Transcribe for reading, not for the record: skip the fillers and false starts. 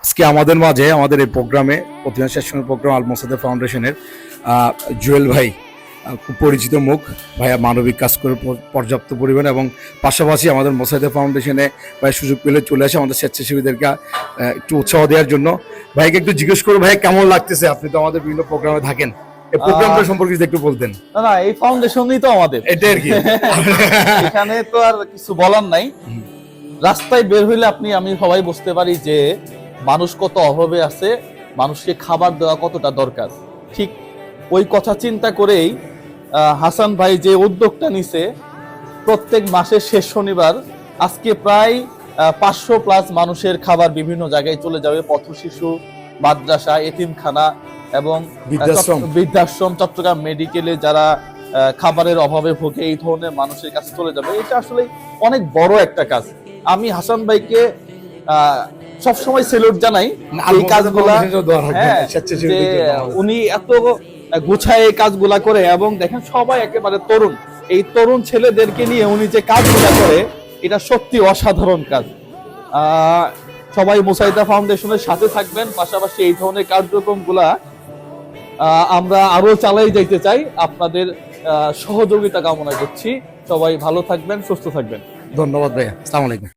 আজকে আমাদের মাঝে আমাদের এই প্রোগ্রামে প্রতিমা সেশনের প্রোগ্রাম আল মোসাদ্দেক ফাউন্ডেশনের জুয়েল ভাই, খুব পরিচিত মুখ। ভাইয়া মানবিক কাজ করে পর্যাপ্ত পরিমাণে, এবং পাশাপাশি আমাদের মোসাদ্দেক ফাউন্ডেশনে ভাই সুযোগ পেলে চলে আসে আমাদের স্বেচ্ছাসেবীদেরকে একটু উৎসাহ দেওয়ার জন্য। ভাইকে একটু জিজ্ঞেস করবো, ভাই কেমন লাগতেছে? আপনি তো আমাদের বিভিন্ন প্রোগ্রামে থাকেন, এই প্রোগ্রামটা সম্পর্কে যদি একটু বলতেন। না, এই ফাউন্ডেশনই তো আমাদের, এটা আর কি। এখানে তো আর কিছু বলার নাই। রাস্তায় বের হইলে আমি সবাই বুঝতে পারি যে মানুষ কত অভাবে আছে, মানুষকে খাবার দেওয়া কতটা দরকার। ঠিক ওই কথা চিন্তা করেই হাসান ভাই যে উদ্যোগটা নিছে, প্রত্যেক মাসের শেষ শনিবার আজকে প্রায় 500+ মানুষের খাবার বিভিন্ন জায়গায় চলে যাবে। পথ শিশু, মাদ্রাসা, এতিমখানা এবং বৃদ্ধাশ্রম, চট্টগ্রাম মেডিকেলে যারা খাবারের অভাবে ভোগে, এই ধরনের মানুষের কাছে চলে যাবে। এটা আসলে অনেক বড় একটা কাজ। আমি হাসান ভাইকে সবসময় সেলুট জানাই এই কাজগুলা। উনি এত গুছায় এই কাজগুলা করে, এবং দেখেন সবাই একেবারে তরুণ। এই তরুণ ছেলেদেরকে নিয়ে উনি যে কাজগুলা করে, এটা সত্যি অসাধারণ কাজ। সবাই মুসাইদা ফাউন্ডেশনের সাথে থাকবেন, পাশাপাশি এই ধরনের কার্যক্রমগুলা আমরা আরো চালাই যাইতে চাই। আপনাদের সহযোগিতা কামনা করছি। সবাই ভালো থাকবেন, সুস্থ থাকবেন। ধন্যবাদ ভাইয়া, আসসালামু আলাইকুম।